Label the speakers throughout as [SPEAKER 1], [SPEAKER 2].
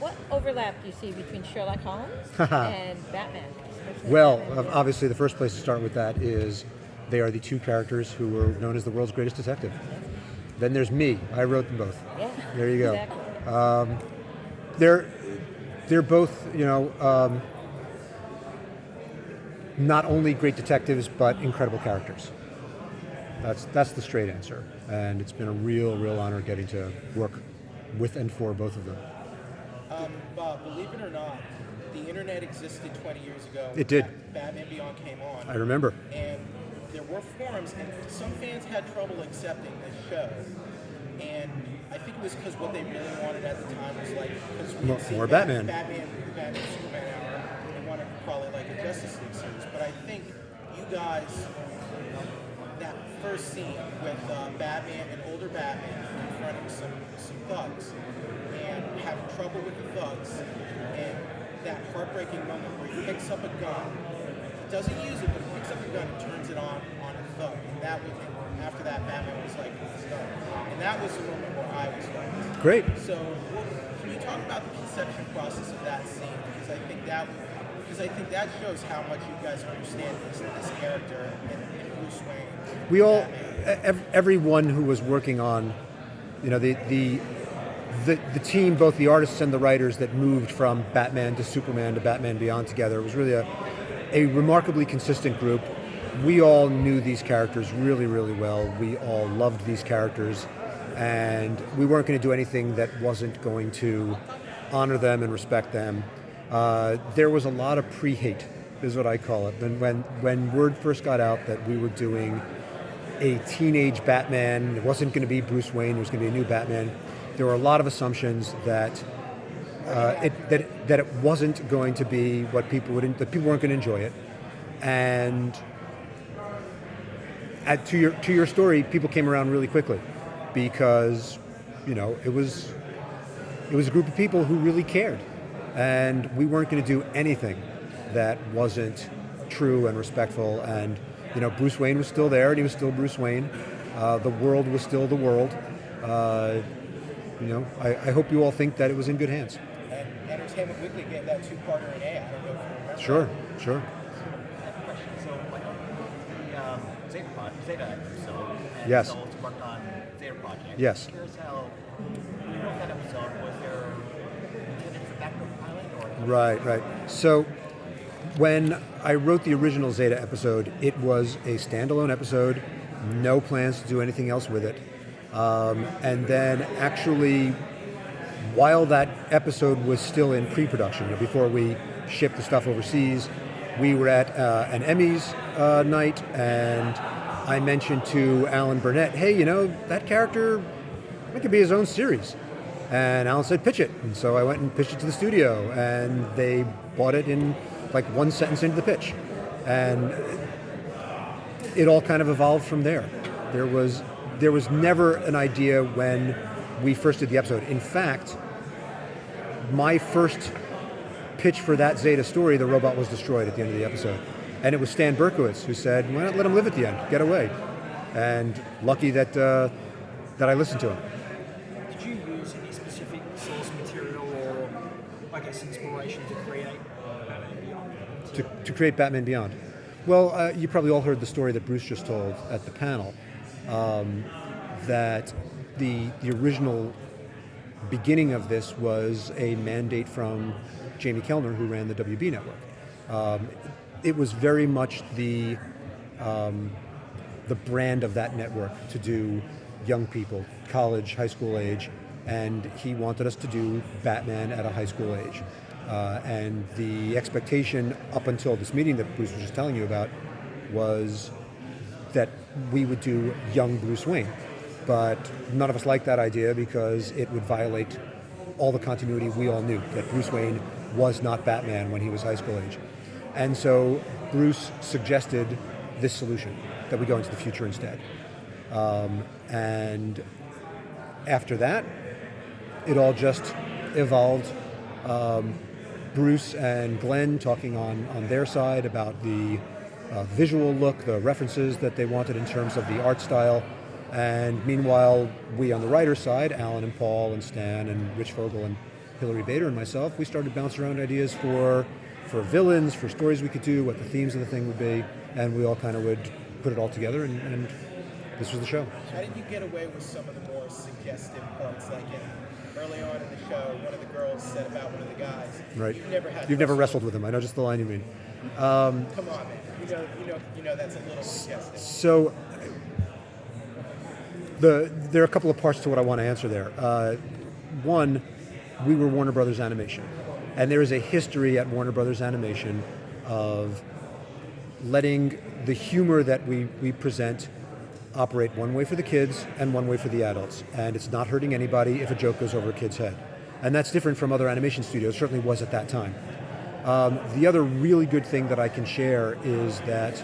[SPEAKER 1] What overlap do you see between Sherlock Holmes and Batman?
[SPEAKER 2] Well,
[SPEAKER 1] Batman?
[SPEAKER 2] obviously the first place to start with that is they are the two characters who were known as the world's greatest detective. Then there's me. I wrote them both.
[SPEAKER 1] Yeah,
[SPEAKER 2] There you go.
[SPEAKER 1] exactly.
[SPEAKER 2] They're both, not only great detectives, but incredible characters. That's the straight answer. And it's been a real honor getting to work with and for both of them.
[SPEAKER 3] Bob, believe it or not, the internet existed 20 years ago.
[SPEAKER 2] It did.
[SPEAKER 3] Batman Beyond came on.
[SPEAKER 2] I remember.
[SPEAKER 3] And there were forums, and some fans had trouble accepting this show. And I think it was because what they really wanted at the time was like, because we had seen
[SPEAKER 2] More Batman.
[SPEAKER 3] Batman Superman hour, they wanted probably like a Justice League series. But I think you guys, that first scene with Batman, an older Batman, confronting some thugs and having trouble with the thugs, and that heartbreaking moment where he picks up a gun, he doesn't use it, but he picks up a gun and turns it on a thug, and that was, and after that Batman was like, it's done. And that was the moment where I was like,
[SPEAKER 2] Great.
[SPEAKER 3] so can you talk about the conception process of that scene? Because I think that shows how much you guys understand this character and Bruce Wayne.
[SPEAKER 2] We all,
[SPEAKER 3] Batman.
[SPEAKER 2] everyone who was working on, the team, both the artists and the writers that moved from Batman to Superman to Batman Beyond together, it was really a remarkably consistent group. We all knew these characters really well. We all loved these characters, and we weren't going to do anything that wasn't going to honor them and respect them. There was a lot of pre-hate, is what I call it. And when word first got out that we were doing a teenage Batman, it wasn't going to be Bruce Wayne, it was going to be a new Batman, there were a lot of assumptions that it wasn't going to be what that people weren't going to enjoy it. And to your story, people came around really quickly because it was a group of people who really cared, and we weren't going to do anything that wasn't true and respectful. And Bruce Wayne was still there, and he was still Bruce Wayne. The world was still the world. I hope you all think that it was in good hands.
[SPEAKER 3] And Entertainment Weekly gave that two-parter an A. I don't know if you remember.
[SPEAKER 2] Sure.
[SPEAKER 4] I have a question. So, the Zeta episode, and
[SPEAKER 2] Yes.
[SPEAKER 4] so to work on Zeta Project.
[SPEAKER 2] Yes.
[SPEAKER 4] I'm curious how you wrote that episode. Was there intended as a backup pilot, or?
[SPEAKER 2] Right. So when I wrote the original Zeta episode, it was a standalone episode, no plans to do anything else with it. And then actually, while that episode was still in pre-production, before we shipped the stuff overseas, we were at an Emmys night, and I mentioned to Alan Burnett, hey, that character, it could be his own series. And Alan said, pitch it. And so I went and pitched it to the studio, and they bought it in like one sentence into the pitch. And it all kind of evolved from there. There was never an idea when we first did the episode. In fact, my first pitch for that Zeta story, the robot was destroyed at the end of the episode. And it was Stan Berkowitz who said, why not let him live at the end, get away. And lucky that I listened to him.
[SPEAKER 5] Did you use any specific source material or, inspiration to create Batman Beyond?
[SPEAKER 2] To create Batman Beyond. Well, you probably all heard the story that Bruce just told at the panel, that the original beginning of this was a mandate from Jamie Kellner, who ran the WB network. It was very much the brand of that network to do young people, college, high school age, and he wanted us to do Batman at a high school age. And the expectation up until this meeting that Bruce was just telling you about was that we would do young Bruce Wayne. But none of us liked that idea because it would violate all the continuity we all knew, that Bruce Wayne was not Batman when he was high school age. And so Bruce suggested this solution, that we go into the future instead. And after that, it all just evolved. Bruce and Glenn talking on their side about the visual look, the references that they wanted in terms of the art style. And meanwhile, we on the writer's side, Alan and Paul and Stan and Rich Fogel and Hilary Bader and myself, we started bouncing around ideas for villains, for stories we could do, what the themes of the thing would be, and we all kind of would put it all together, and this was the show.
[SPEAKER 3] How did you get away with some of the more suggestive parts? Like early on in the show, one of the girls said about one of the guys.
[SPEAKER 2] Right.
[SPEAKER 3] You've never
[SPEAKER 2] wrestled with him. I know just the line you mean.
[SPEAKER 3] Come on, man. You know that's a little suggestive.
[SPEAKER 2] So there are a couple of parts to what I want to answer there. One, we were Warner Brothers Animation, and there is a history at Warner Brothers Animation of letting the humor that we present operate one way for the kids and one way for the adults, and it's not hurting anybody if a joke goes over a kid's head. And that's different from other animation studios, certainly was at that time. The other really good thing that I can share is that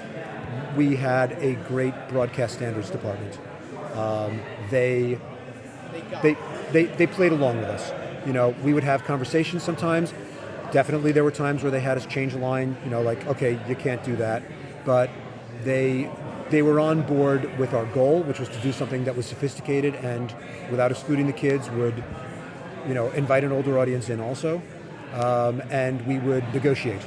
[SPEAKER 2] we had a great broadcast standards department. They played along with us. You know, we would have conversations sometimes. Definitely there were times where they had us change a line, you know, like, okay, you can't do that. But they were on board with our goal, which was to do something that was sophisticated and without excluding the kids would, you know, invite an older audience in also. And we would negotiate.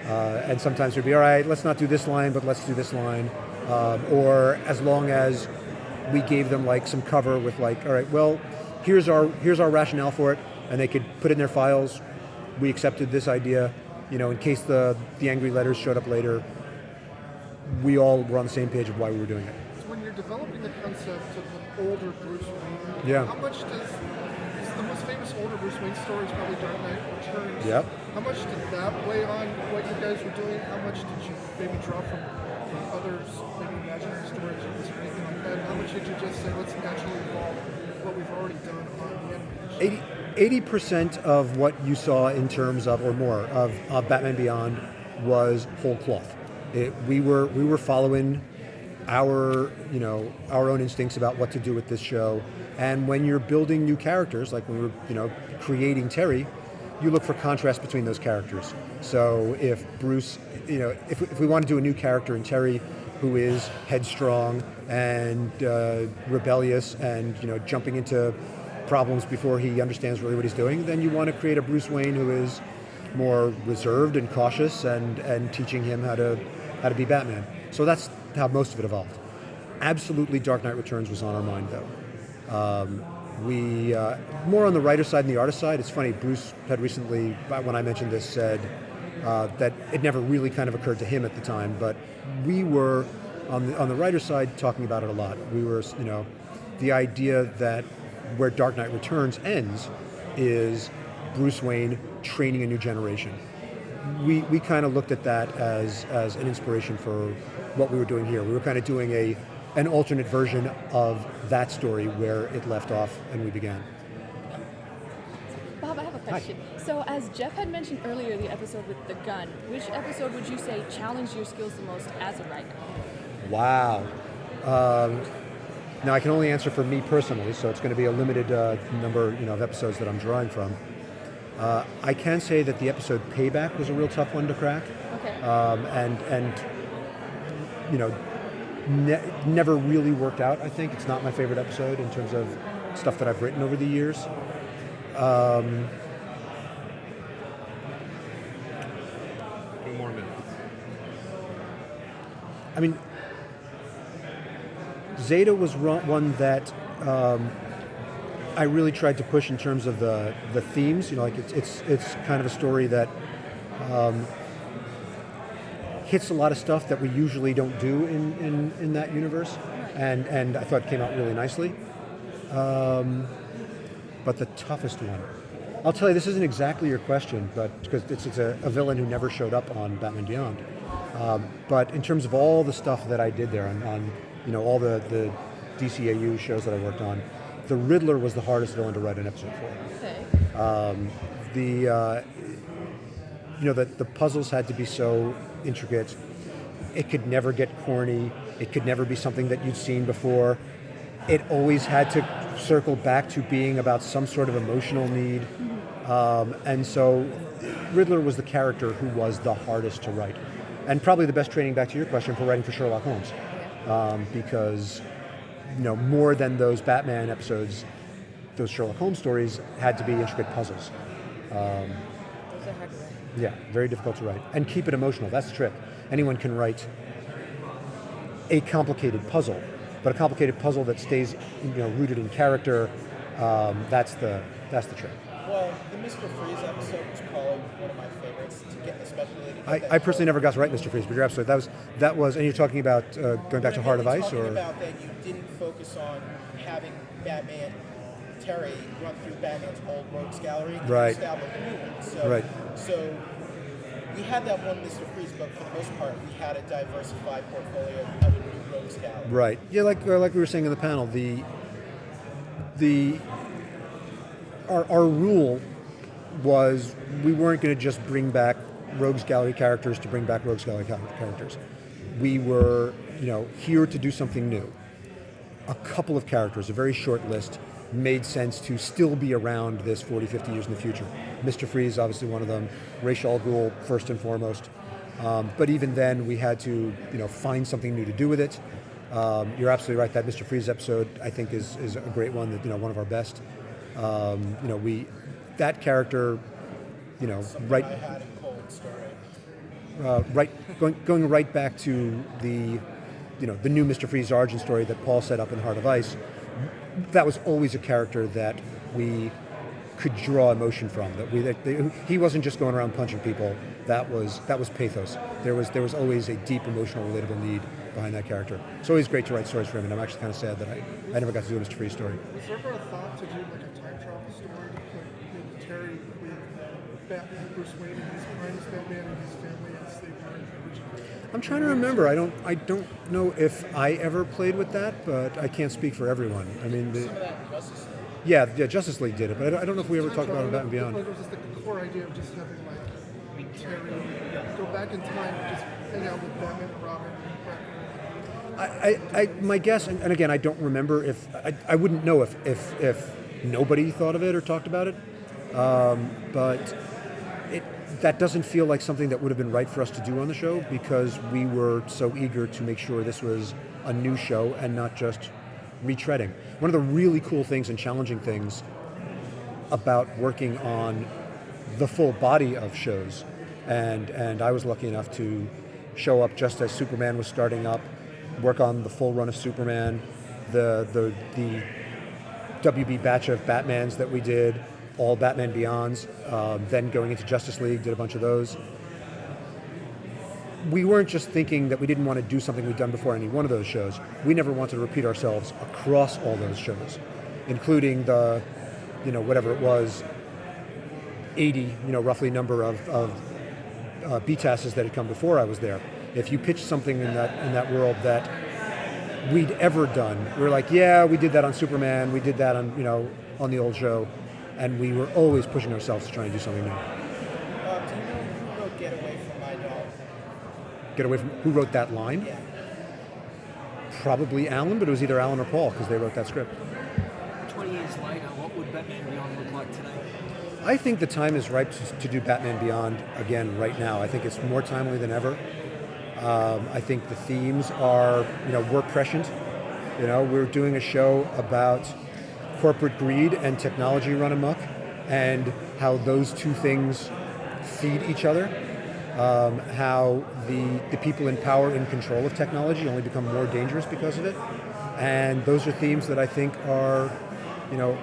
[SPEAKER 2] And sometimes we'd be, all right, let's not do this line, but let's do this line. Or as long as we gave them like some cover with like, all right, well, here's our rationale for it, and they could put it in their files. We accepted this idea, you know, in case the angry letters showed up later. We all were on the same page of why we were doing it.
[SPEAKER 6] So when you're developing the concept of an older Bruce Wayne,
[SPEAKER 2] Yeah.
[SPEAKER 6] how much is the most famous older Bruce Wayne story is probably Dark Knight Returns.
[SPEAKER 2] Yep.
[SPEAKER 6] How much did that weigh on what you guys were doing? How much did you maybe draw from others, maybe imaginary stories or anything like that? How much did you just say, let's naturally evolve what we've already done on the animated show?
[SPEAKER 2] 80% of what you saw in terms of, or more, of Batman Beyond was whole cloth. We were following our own instincts about what to do with this show. And when you're building new characters, like when we were, creating Terry, you look for contrast between those characters. So if Bruce, if we want to do a new character in Terry who is headstrong and rebellious and, jumping into problems before he understands really what he's doing, then you want to create a Bruce Wayne who is more reserved and cautious and teaching him how to be Batman. So that's how most of it evolved. Absolutely, Dark Knight Returns was on our mind, though. We more on the writer side than the artist side. It's funny, Bruce had recently, when I mentioned this, said that it never really kind of occurred to him at the time, but we were on the writer side talking about it a lot. We were, the idea that where Dark Knight Returns ends is Bruce Wayne training a new generation. We kind of looked at that as an inspiration for what we were doing here. We were kind of doing an alternate version of that story where it left off and we began.
[SPEAKER 7] Bob, I have a question. So as Jeff had mentioned earlier, the episode with the gun, which episode would you say challenged your skills the most as a writer?
[SPEAKER 2] Wow. Now I can only answer for me personally, so it's going to be a limited number of episodes that I'm drawing from. I can say that the episode Payback was a real tough one to crack.
[SPEAKER 7] Okay.
[SPEAKER 2] Never really worked out, I think. It's not my favorite episode in terms of stuff that I've written over the years.
[SPEAKER 8] 2 more minutes.
[SPEAKER 2] I mean, Zeta was one that I really tried to push in terms of the themes. It's kind of a story that hits a lot of stuff that we usually don't do in that universe, and I thought it came out really nicely. But the toughest one, I'll tell you, this isn't exactly your question, but because it's a villain who never showed up on Batman Beyond. But in terms of all the stuff that I did there on all the DCAU shows that I worked on, the Riddler was the hardest villain to write an episode for.
[SPEAKER 7] Okay.
[SPEAKER 2] The puzzles had to be so intricate. It could never get corny. It could never be something that you'd seen before. It always had to circle back to being about some sort of emotional need. And so Riddler was the character who was the hardest to write. And probably the best training, back to your question, for writing for Sherlock Holmes. Because more than those Batman episodes, those Sherlock Holmes stories had to be intricate puzzles.
[SPEAKER 1] Those are hard to write.
[SPEAKER 2] Yeah, very difficult to write. And keep it emotional. That's the trick. Anyone can write a complicated puzzle, but a complicated puzzle that stays, rooted in character. That's the trick.
[SPEAKER 3] Well, the Mr. Freeze episode was probably one of my favorites to get, especially.
[SPEAKER 2] I personally never got to write Mr. Freeze, but you're absolutely that was. And you're talking about going back to Heart of Ice,
[SPEAKER 3] talking
[SPEAKER 2] or
[SPEAKER 3] about that you didn't focus on having Batman Terry run through Batman's old rogues gallery and
[SPEAKER 2] Right.
[SPEAKER 3] establish a new one. So,
[SPEAKER 2] Right.
[SPEAKER 3] So we had that one Mr. Freeze, but for the most part, we had a diversified portfolio of a new rogues gallery.
[SPEAKER 2] right? Yeah, like we were saying in the panel, our rule was we weren't going to just bring back Rogues Gallery characters to bring back Rogues Gallery characters. We were, here to do something new. A couple of characters, a very short list, made sense to still be around this 40, 50 years in the future. Mr. Freeze, obviously one of them. Ra's al Ghul, first and foremost. But even then, we had to, find something new to do with it. You're absolutely right. That Mr. Freeze episode, I think, is a great one. That one of our best. That character, right.
[SPEAKER 3] I had in cold story.
[SPEAKER 2] Going right back to the new Mr. Freeze origin story that Paul set up in Heart of Ice. That was always a character that we could draw emotion from. He wasn't just going around punching people. That was pathos. There was always a deep emotional, relatable need behind that character. It's always great to write stories for him, and I'm actually kind of sad that I never got to do a Mr. Freeze story.
[SPEAKER 6] Was there ever a thought to do like a time travel story to put maybe Terry with Batman, Bruce Wayne, and his prime as Batman and his family as they were in the original?
[SPEAKER 2] I'm trying to remember. I don't know if I ever played with that, but I can't speak for everyone. I mean,
[SPEAKER 3] Some of that in Justice League.
[SPEAKER 2] yeah, Justice League did it, but I don't know if we ever talked about Batman Beyond.
[SPEAKER 6] It was just like the core idea of just having like Terry go back in time and just hang out with Batman and Robin.
[SPEAKER 2] My guess, and again, I don't remember if I wouldn't know if nobody thought of it or talked about it, but that doesn't feel like something that would have been right for us to do on the show because we were so eager to make sure this was a new show and not just retreading. One of the really cool things and challenging things about working on the full body of shows, and I was lucky enough to show up just as Superman was starting up, work on the full run of Superman, the WB batch of Batmans that we did, all Batman Beyonds, then going into Justice League, did a bunch of those. We weren't just thinking that we didn't want to do something we'd done before any one of those shows. We never wanted to repeat ourselves across all those shows, including the, whatever it was, 80, roughly number of BTASs that had come before I was there. If you pitched something in that world that we'd ever done, we were like, yeah, we did that on Superman, we did that on the old show, and we were always pushing ourselves to try and do something new.
[SPEAKER 3] Do you know who wrote Get Away From My Dog?
[SPEAKER 2] Get away from who wrote that line?
[SPEAKER 3] Yeah.
[SPEAKER 2] Probably Alan, but it was either Alan or Paul because they wrote that script.
[SPEAKER 5] 20 years later, what would Batman Beyond look like today?
[SPEAKER 2] I think the time is ripe to do Batman Beyond again right now. I think it's more timely than ever. I think the themes are, we're prescient. We're doing a show about corporate greed and technology run amok and how those two things feed each other. How the people in power and control of technology only become more dangerous because of it. And those are themes that I think are,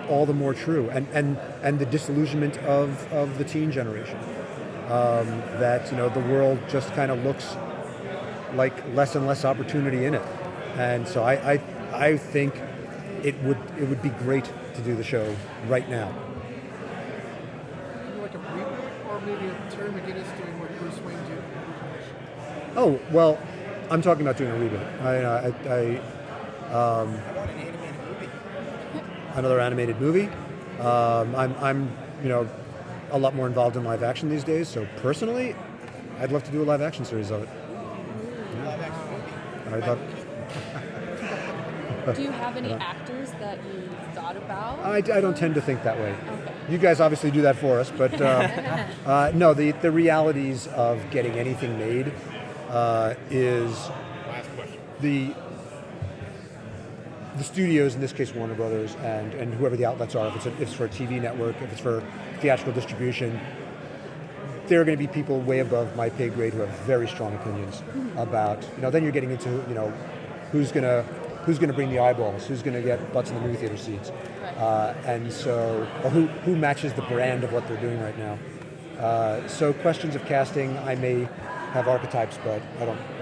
[SPEAKER 2] all the more true. And the disillusionment of the teen generation. That, the world just kind of looks like less and less opportunity in it. And so I think it would be great to do the show right now.
[SPEAKER 6] Like a reboot, or maybe a Terry McGinnis doing what Bruce Wayne did in the original show?
[SPEAKER 2] Oh, well, I'm talking about doing a reboot. I
[SPEAKER 3] want an animated movie.
[SPEAKER 2] another animated movie. I'm a lot more involved in live action these days, so personally, I'd love to do a live action series of it.
[SPEAKER 3] Live action movie.
[SPEAKER 2] I thought
[SPEAKER 7] Do you have any actors that you thought about?
[SPEAKER 2] I don't tend to think that way.
[SPEAKER 7] Okay.
[SPEAKER 2] You guys obviously do that for us, but no, the realities of getting anything made is
[SPEAKER 8] Last question.
[SPEAKER 2] the studios, in this case Warner Brothers, and whoever the outlets are, if it's for a TV network, if it's for theatrical distribution, there are going to be people way above my pay grade who have very strong opinions about, then you're getting into, who's going to bring the eyeballs, who's going to get butts in the movie theater seats.
[SPEAKER 7] Right.
[SPEAKER 2] And so, or who matches the brand of what they're doing right now. So questions of casting, I may have archetypes, but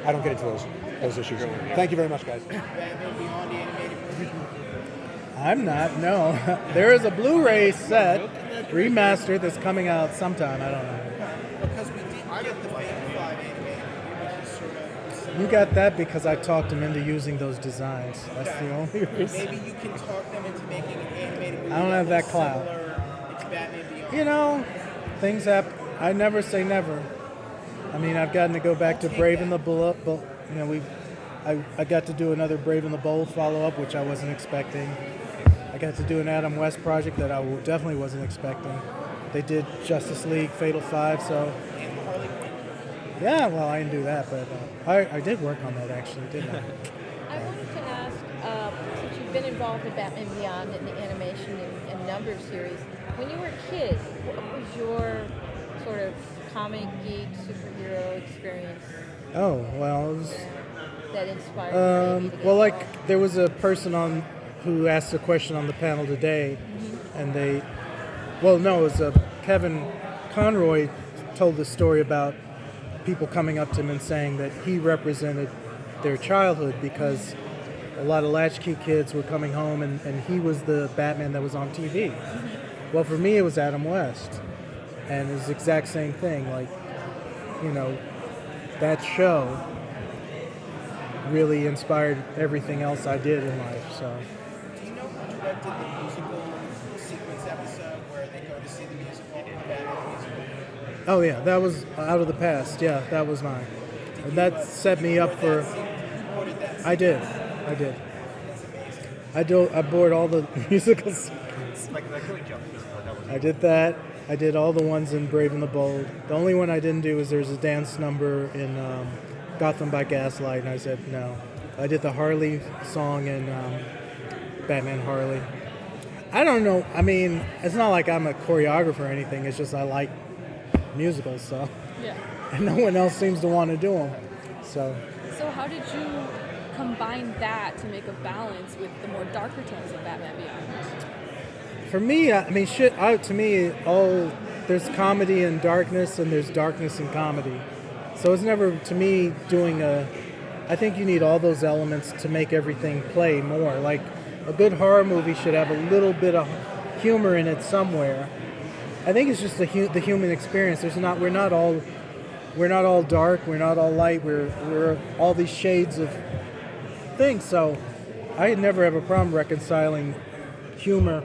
[SPEAKER 2] I don't get into those issues. Thank you very much, guys.
[SPEAKER 3] Batman Beyond the animated movie.
[SPEAKER 9] I'm not, no. There is a Blu-ray set, remastered, that's coming out sometime, I don't know.
[SPEAKER 3] Because we didn't get the Fable 5 animated movie, which is sort of
[SPEAKER 9] You got that because I talked him into using those designs. That's the only reason.
[SPEAKER 3] maybe you can talk them into making an animated movie.
[SPEAKER 9] I don't have that
[SPEAKER 3] looks
[SPEAKER 9] clout.
[SPEAKER 3] similar to Batman Beyond.
[SPEAKER 9] Things happen. I never say never. I mean, I've gotten to go back to Brave and the Bold. I got to do another Brave and the Bold follow-up, which I wasn't expecting. I got to do an Adam West project that I definitely wasn't expecting. They did Justice League, Fatal 5, so... Yeah, well, I didn't do that, but I did work on that, actually, didn't I?
[SPEAKER 1] I wanted to ask, since you've been involved in Batman Beyond and the animation and number of series, when you were a kid, what was your sort of comic geek superhero experience
[SPEAKER 9] Oh, well, it was...
[SPEAKER 1] that inspired you maybe to get
[SPEAKER 9] Well,
[SPEAKER 1] involved?
[SPEAKER 9] there was a person who asked a question on the panel today, and it was Kevin Conroy told the story about people coming up to him and saying that he represented their childhood because a lot of latchkey kids were coming home and he was the Batman that was on TV. Well, for me, it was Adam West, and it was the exact same thing. That show really inspired everything else I did in life. So.
[SPEAKER 3] Do you know who directed the musical sequence episode where they go to see the musical, the Batman musical?
[SPEAKER 9] Oh yeah, that was Out of the Past. Yeah, that was mine. And that set me up for. I did. I bored all the musicals. I did that. I did all the ones in Brave and the Bold. The only one I didn't do is there's a dance number in Gotham by Gaslight, and I said no. I did the Harley song in Batman Harley. I don't know. I mean, it's not like I'm a choreographer or anything. It's just I like musicals, so.
[SPEAKER 7] Yeah.
[SPEAKER 9] And no one else seems to want to do them. So
[SPEAKER 7] how did you combine that to make a balance with the more darker tones of Batman Beyond?
[SPEAKER 9] for me, to me, there's comedy and darkness, and there's darkness and comedy. So it's never, to me, I think you need all those elements to make everything play more. Like, a good horror movie should have a little bit of humor in it somewhere. I think it's just the human experience. We're not all dark. We're not all light. We're all these shades of things. So I never have a problem reconciling humor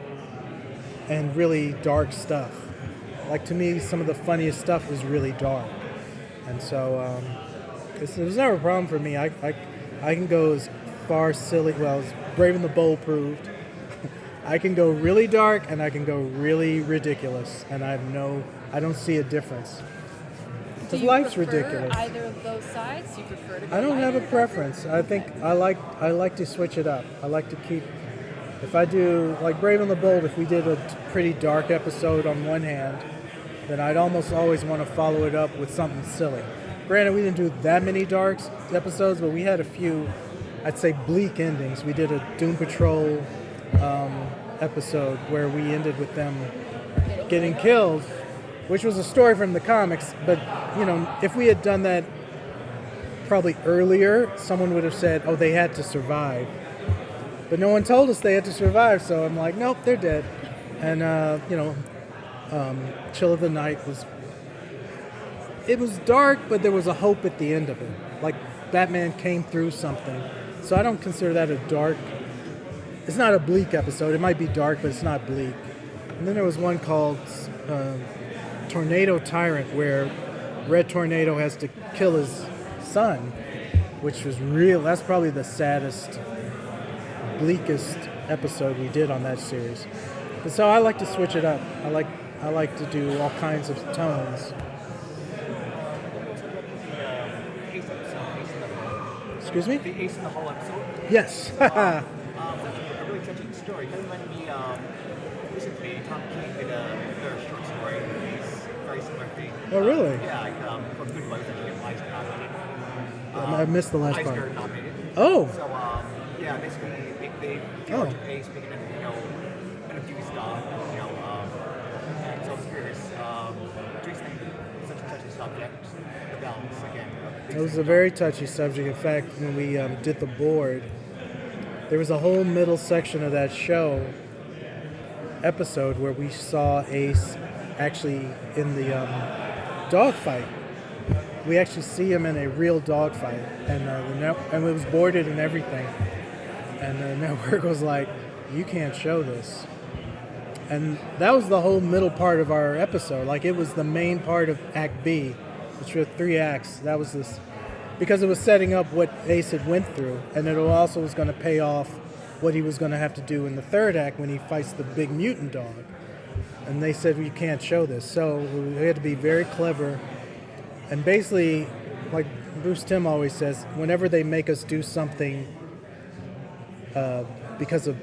[SPEAKER 9] and really dark stuff. Like, to me, some of the funniest stuff is really dark, and so it was never a problem for me. I can go as far silly. Well, as Brave and the Bold proved. I can go really dark and I can go really ridiculous, and I don't see a difference. Because life's ridiculous.
[SPEAKER 7] Either of those sides? Do you prefer to go
[SPEAKER 9] I don't have a
[SPEAKER 7] lighter?
[SPEAKER 9] preference. I think I like to switch it up. I like to keep. If I do, like Brave and the Bold, if we did a pretty dark episode on one hand, then I'd almost always want to follow it up with something silly. Granted, we didn't do that many dark episodes, but we had a few, I'd say, bleak endings. We did a Doom Patrol episode where we ended with them getting killed, which was a story from the comics. But, if we had done that probably earlier, someone would have said, oh, they had to survive. But no one told us they had to survive, so I'm like, nope, they're dead. And, Chill of the Night it was dark, but there was a hope at the end of it. Like, Batman came through something. So I don't consider that a dark... It's not a bleak episode. It might be dark, but it's not bleak. And then there was one called Tornado Tyrant, where Red Tornado has to kill his son, which was real. That's probably the saddest, bleakest episode we did on that series. And so I like to switch it up. I like to do all kinds of tones. Excuse me?
[SPEAKER 4] The Ace in the Hole episode.
[SPEAKER 9] Yes.
[SPEAKER 4] Tom King did their short story piece, very similar thing.
[SPEAKER 9] Oh, really?
[SPEAKER 4] Yeah, like for Good Buzz, that you get Eisner nominated.
[SPEAKER 9] I missed the last
[SPEAKER 4] Eisner
[SPEAKER 9] part.
[SPEAKER 4] nominated.
[SPEAKER 9] Oh.
[SPEAKER 4] So yeah, basically they
[SPEAKER 9] Oh.
[SPEAKER 4] Ace making an interviews done, and so I was curious. Jason, such a touchy subject, the balance again.
[SPEAKER 9] It was a very touchy subject. In fact, when we did the board, there was a whole middle section of that show episode where we saw Ace actually in the dogfight. We actually see him in a real dogfight, and and it was boarded and everything. And the network was like, "You can't show this." And that was the whole middle part of our episode. Like, it was the main part of Act B, which were 3 acts. That was this, because it was setting up what Ace had went through, and it also was going to pay off what he was going to have to do in the 3rd act when he fights the big mutant dog. And they said, "We can't show this." So we had to be very clever. And basically, like Bruce Timm always says, whenever they make us do something because of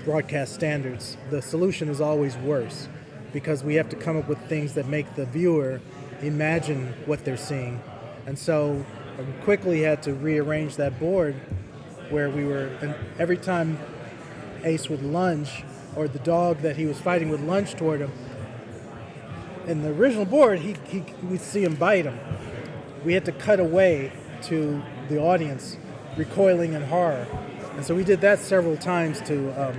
[SPEAKER 9] broadcast standards, the solution is always worse, because we have to come up with things that make the viewer imagine what they're seeing. And so we quickly had to rearrange that board where and every time Ace would lunge, or the dog that he was fighting would lunge toward him, in the original board, we'd see him bite him. We had to cut away to the audience recoiling in horror. And so we did that several times to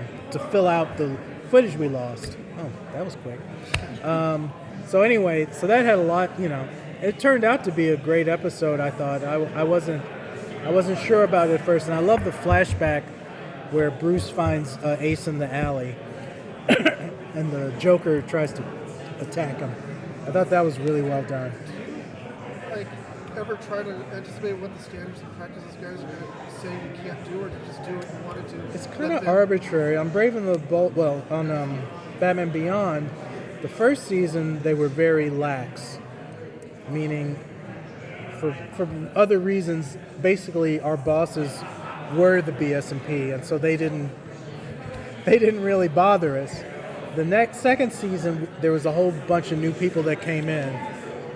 [SPEAKER 9] fill out the footage we lost. Oh, that was quick. So anyway, so that had a lot, it turned out to be a great episode, I thought. I wasn't sure about it at first, and I love the flashback where Bruce finds Ace in the alley and the Joker tries to attack him. I thought that was really well done.
[SPEAKER 6] Like, ever try to anticipate what the standards and practices guys are going to say you can't do, or to just do what you want to do?
[SPEAKER 9] It's kind of arbitrary. On Brave and the Bold, on Batman Beyond, the first season they were very lax, meaning for other reasons, basically our bosses were the BS&P, and so they didn't really bother us. The second season, there was a whole bunch of new people that came in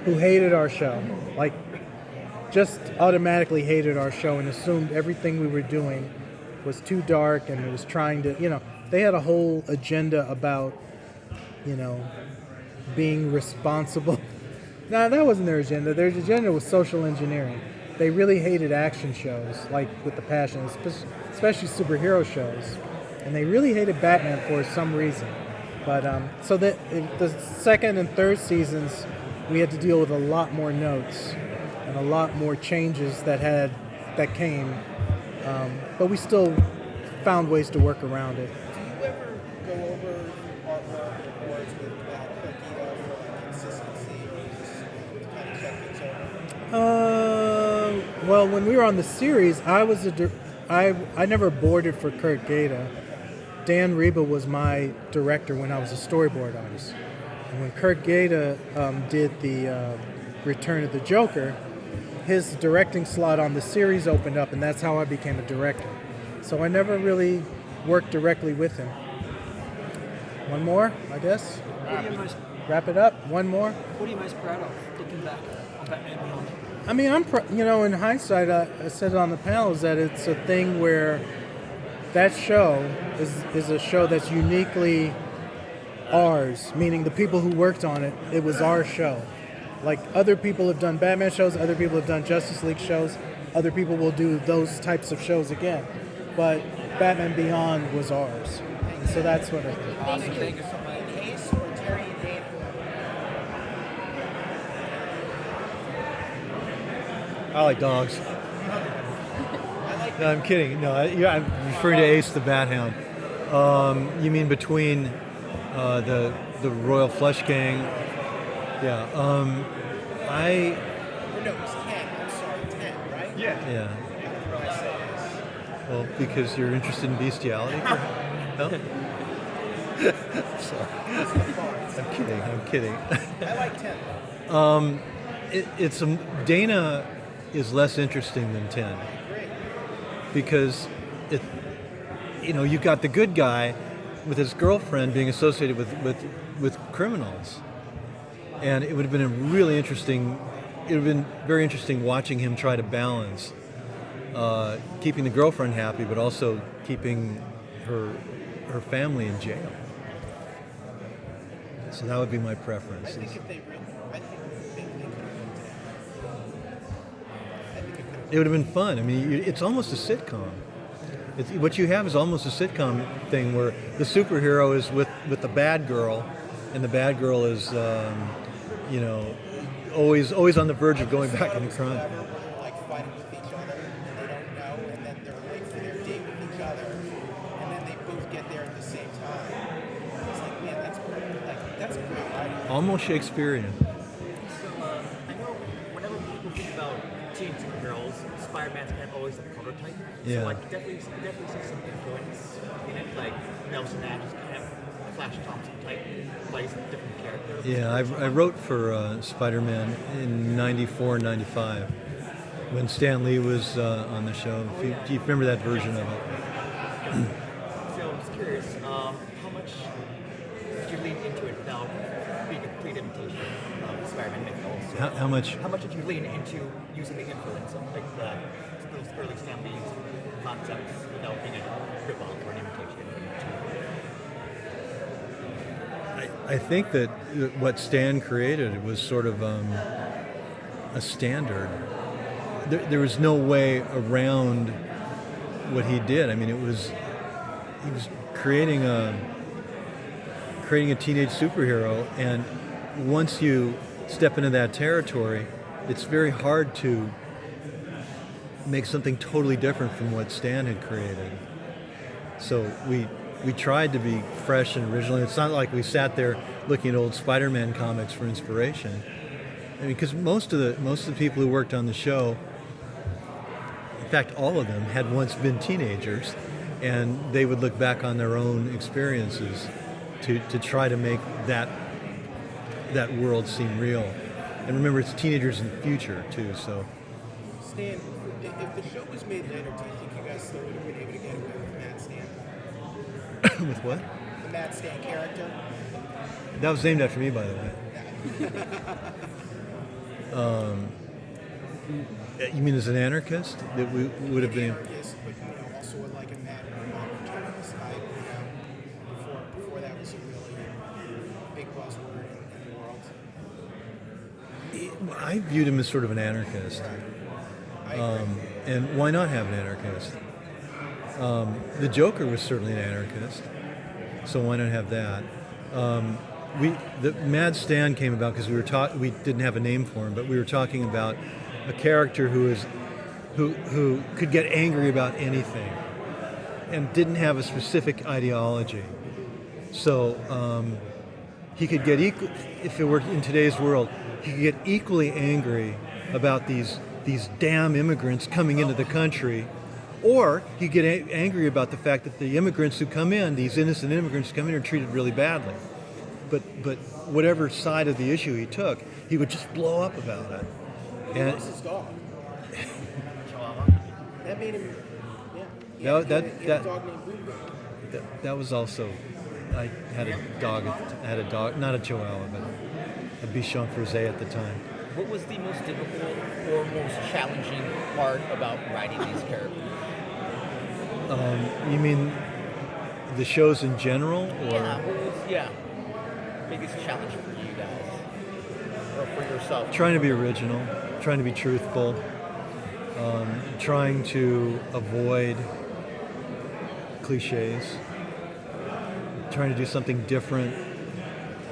[SPEAKER 9] who hated our show, like just automatically hated our show and assumed everything we were doing was too dark and it was trying to, they had a whole agenda about, being responsible. No, that wasn't their agenda. Their agenda was social engineering. They really hated action shows, like with the passion, especially superhero shows. And they really hated Batman for some reason. But so the second and third seasons, we had to deal with a lot more notes and a lot more changes that came. But we still found ways to work around it.
[SPEAKER 3] Do you ever go over artwork or boards with Cogito for like consistency, or just kind of check things over?
[SPEAKER 9] Well, when we were on the series, I never boarded for Kurt Gaeta. Dan Reba was my director when I was a storyboard artist. And when Kurt Gaeta did the Return of the Joker, his directing slot on the series opened up, and that's how I became a director. So I never really worked directly with him. One more, I guess.
[SPEAKER 5] What are you most,
[SPEAKER 9] Wrap it up. One more.
[SPEAKER 5] what are you most proud of looking back on Batman Beyond?
[SPEAKER 9] I mean, in hindsight, I said it on the panel, is that it's a thing where that show is a show that's uniquely ours, meaning the people who worked on it, it was our show. Like, other people have done Batman shows, other people have done Justice League shows, other people will do those types of shows again. But Batman Beyond was ours. And so that's what I think.
[SPEAKER 3] Awesome. Thank you so much. Ace or Terry and Dana?
[SPEAKER 10] I like dogs. No, I'm kidding. No, I'm referring to Ace the Bat Hound. You mean between the Royal Flush Gang? Yeah.
[SPEAKER 3] Or no, it was 10. I'm sorry, 10, right?
[SPEAKER 10] Yeah.
[SPEAKER 3] What did I say?
[SPEAKER 10] Well, because you're interested in bestiality? No? Sorry. I'm kidding.
[SPEAKER 3] I like 10.
[SPEAKER 10] It's Dana is less interesting than 10.
[SPEAKER 3] Great.
[SPEAKER 10] Because you've got the good guy with his girlfriend being associated with criminals, and it would have been a really interesting. It would have been very interesting watching him try to balance keeping the girlfriend happy, but also keeping her family in jail. So that would be my preference.
[SPEAKER 3] I think if they could have
[SPEAKER 10] It would have been fun. I mean, it's almost a sitcom. What you have is almost a sitcom thing where the superhero is with the bad girl, and the bad girl is, always on the verge of going back into crime.
[SPEAKER 3] where they're like fighting with each other and they don't know, and then they're late for their date with each other, and then they both get there at the same time. It's like, man, that's a great idea.
[SPEAKER 10] Almost Shakespearean.
[SPEAKER 4] So, I know whenever people think about teen superheroes, Spider-Man's kind of always the prototype.
[SPEAKER 10] Yeah.
[SPEAKER 4] So, like, definitely see some influence in it. Like, Nelson Ash is kind of a Flash Thompson type, plays a different character.
[SPEAKER 10] Yeah, I wrote for Spider-Man in '94 and '95 when Stan Lee was on the show. If you remember that version of it.
[SPEAKER 4] So, I'm just curious, how much did you lean into it without being a complete imitation of Spider-Man mythos?
[SPEAKER 10] How much?
[SPEAKER 4] How much did you lean into using the influence of like those early Stan Lee concepts without being a rip-off or an imitation?
[SPEAKER 10] I think that what Stan created was sort of a standard. There was no way around what he did. I mean, he was creating a teenage superhero, and once you step into that territory, it's very hard to make something totally different from what Stan had created. So we tried to be fresh and original. It's not like we sat there looking at old Spider-Man comics for inspiration. I mean, because most of the people who worked on the show, in fact, all of them had once been teenagers, and they would look back on their own experiences to try to make that world seem real. And remember, it's teenagers in the future too. So,
[SPEAKER 3] Stan, if the show was made later, do you think you guys still would have been able to get away with Matt Stan?
[SPEAKER 10] with what?
[SPEAKER 3] The Matt Stan character?
[SPEAKER 10] That was named after me, by the way. You mean as an anarchist? That we would have been.
[SPEAKER 3] Anarchist, but also like a mad opportunist type. Before that was a really big buzzword in the world.
[SPEAKER 10] I viewed him as sort of an anarchist. And why not have an anarchist? The Joker was certainly an anarchist, so why not have that? The Mad Stan came about because we didn't have a name for him, but we were talking about a character who could get angry about anything and didn't have a specific ideology. So he could get if it were in today's world, he could get equally angry about these damn immigrants coming into the country, or he could get angry about the fact that the immigrants who come in, these innocent immigrants who come in, are treated really badly. But whatever side of the issue he took, he would just blow up about it. And
[SPEAKER 3] What's his dog? That made him.
[SPEAKER 10] No,
[SPEAKER 3] He had a dog named Boonga.
[SPEAKER 10] that was also. I had a dog, not a Chihuahua, but a Bichon Frise at the time.
[SPEAKER 11] What was the most difficult or most challenging part about writing these characters?
[SPEAKER 10] You mean the shows in general, or
[SPEAKER 11] Biggest challenge for you guys or for yourself?
[SPEAKER 10] trying to be original, trying to be truthful, trying to avoid cliches, trying to do something different.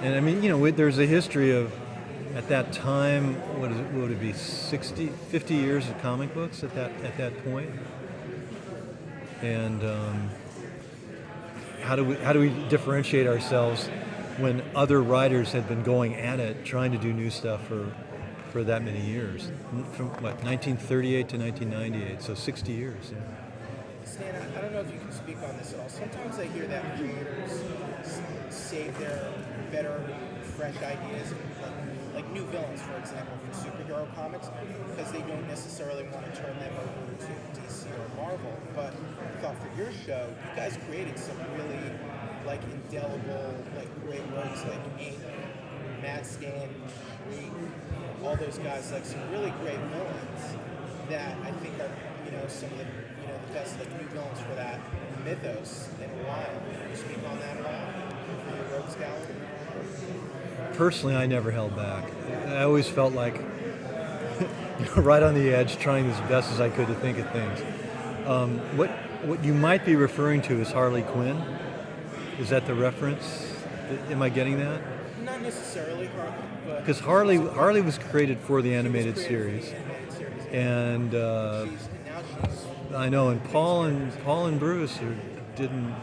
[SPEAKER 10] And I mean, there's a history of, at that time, what would it be, 50 years of comic books at that point? And how do we differentiate ourselves when other writers had been going at it, trying to do new stuff for that many years? From 1938 to 1998, so 60 years. Yeah.
[SPEAKER 3] Stan, I don't know if you can speak on this at all. Sometimes I hear that creators save their better, fresh ideas, like new villains, for example, for superhero comics, because they don't necessarily want to turn them over to DC or Marvel. But I thought for your show, you guys created some really like indelible, like great works like Ink, Mad Stan, Shriek, all those guys, like some really great villains that I think are, some of the, the best like new villains for that mythos in a while. Can you speak on that at all for your Rogues Gallery?
[SPEAKER 10] Personally, I never held back. I always felt like right on the edge, trying as best as I could to think of things. What you might be referring to is Harley Quinn. Is that the reference? Am I getting that?
[SPEAKER 3] Not necessarily Harley, but
[SPEAKER 10] because Harley was created for the animated series, and I know, and Paul and Bruce didn't.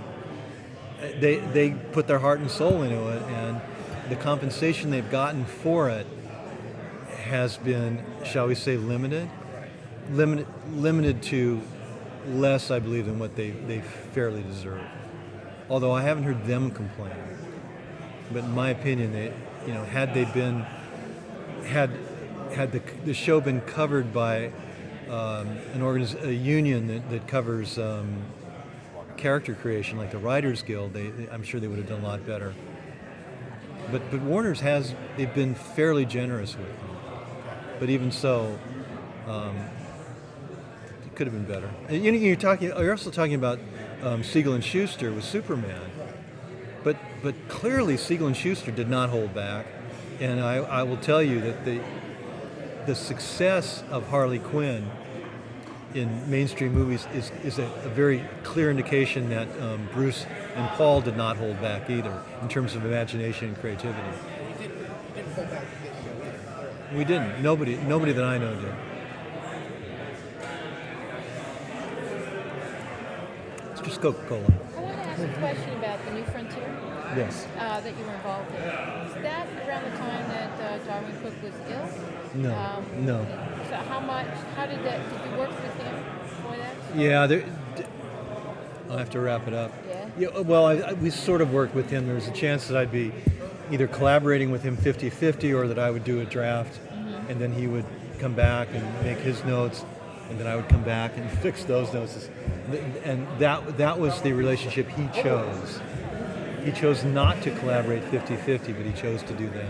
[SPEAKER 10] They put their heart and soul into it, and the compensation they've gotten for it has been, shall we say, limited to less, I believe, than what they fairly deserve. Although I haven't heard them complain. But in my opinion, had the show been covered by a union that covers character creation, like the Writers Guild, I'm sure they would have done a lot better. But Warner's they've been fairly generous with them. But even so, it could have been better. And, you're also talking about Siegel and Schuster with Superman. But clearly Siegel and Schuster did not hold back, and I will tell you that the success of Harley Quinn in mainstream movies is a very clear indication that Bruce and Paul did not hold back either in terms of imagination and creativity.
[SPEAKER 3] You didn't hold back the video either.
[SPEAKER 10] We didn't. Nobody that I know did. It's just Coca-Cola.
[SPEAKER 1] I want to ask a question about the New Frontier.
[SPEAKER 10] Yes.
[SPEAKER 1] That you were involved in. Was that around the time that Darwin Cook was ill?
[SPEAKER 10] No.
[SPEAKER 1] So how did you work with him for that?
[SPEAKER 10] Yeah, I'll have to wrap it up. Yeah. Well, we sort of worked with him. There was a chance that I'd be either collaborating with him 50-50 or that I would do a draft, and then he would come back and make his notes, and then I would come back and fix those notes. And that was the relationship he chose. He chose not to collaborate 50-50, but he chose to do that.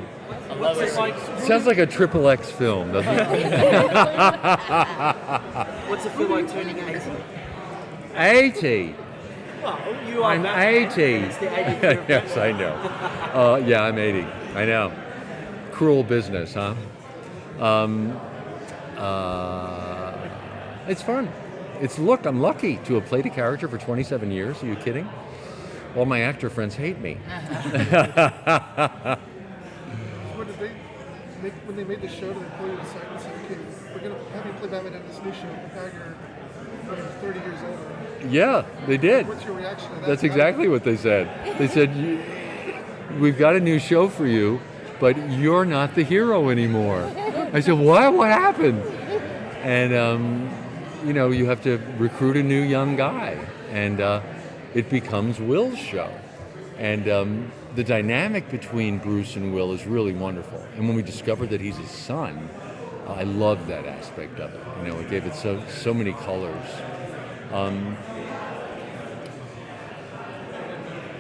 [SPEAKER 5] What's it like?
[SPEAKER 8] Sounds like a Triple X film, doesn't it?
[SPEAKER 5] What's it feel like turning 80?
[SPEAKER 8] 80.
[SPEAKER 5] Well, you are.
[SPEAKER 8] I'm
[SPEAKER 5] Batman.
[SPEAKER 8] 80.
[SPEAKER 5] It's the 80th year of
[SPEAKER 8] Yes, I know. Yeah, I'm 80. I know. Cruel business, huh? It's fun. I'm lucky to have played a character for 27 years. Are you kidding? All my actor friends hate me.
[SPEAKER 6] When they made the show, did they pull you aside and say, okay, we're going to have you play Batman in this new show, but now you're 30 years older?
[SPEAKER 8] Yeah, they did.
[SPEAKER 6] What's your reaction to that?
[SPEAKER 8] That's exactly what they said. They said, we've got a new show for you, but you're not the hero anymore. I said, what? What happened? And, you have to recruit a new young guy. And it becomes Will's show. And the dynamic between Bruce and Will is really wonderful. And when we discovered that he's his son, I loved that aspect of it. It gave it so many colors.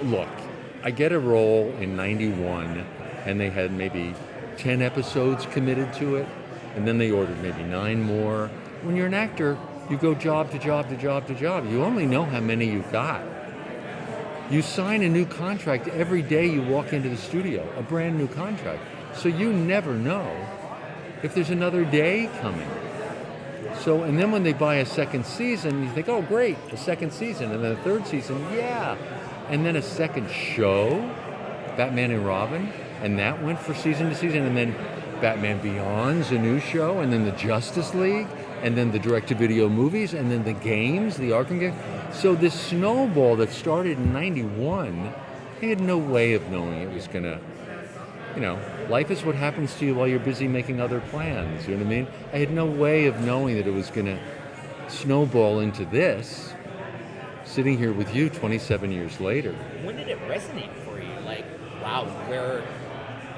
[SPEAKER 8] Look, I get a role in 91, and they had maybe 10 episodes committed to it, and then they ordered maybe 9 more. When you're an actor, you go job to job to job to job. You only know how many you've got. You sign a new contract every day you walk into the studio, a brand new contract. So you never know if there's another day coming. So, and then when they buy a second season, you think, oh great, a second season, and then a third season, yeah. And then a second show, Batman and Robin, and that went for season to season, and then Batman Beyond's a new show, and then the Justice League, and then the direct-to-video movies, and then the games, the Arkham games. So this snowball that started in 91, I had no way of knowing it was going to, life is what happens to you while you're busy making other plans, you know what I mean? I had no way of knowing that it was going to snowball into this, sitting here with you 27 years later.
[SPEAKER 11] When did it resonate for you? Like, wow, where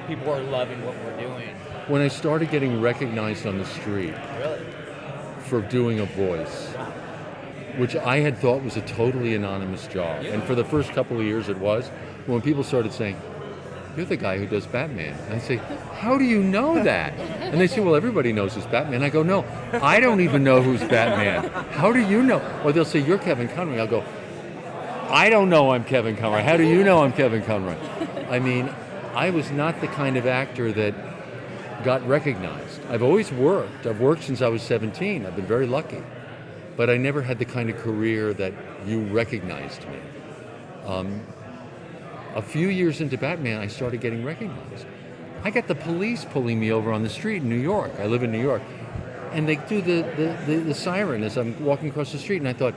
[SPEAKER 11] people are loving what we're doing.
[SPEAKER 8] When I started getting recognized on the street
[SPEAKER 11] Really?
[SPEAKER 8] for doing a voice.
[SPEAKER 11] Wow.
[SPEAKER 8] which I had thought was a totally anonymous job. And for the first couple of years it was. When people started saying, "You're the guy who does Batman," and I say, "How do you know that?" And they say, "Well, everybody knows who's Batman." I go, "No, I don't even know who's Batman. How do you know?" Or they'll say, "You're Kevin Conroy." I'll go, "I don't know I'm Kevin Conroy. How do you know I'm Kevin Conroy?" I mean, I was not the kind of actor that got recognized. I've always worked. I've worked since I was 17. I've been very lucky. But I never had the kind of career that you recognized me. A few years into Batman, I started getting recognized. I got the police pulling me over on the street in New York. I live in New York. And they do the siren as I'm walking across the street, and I thought,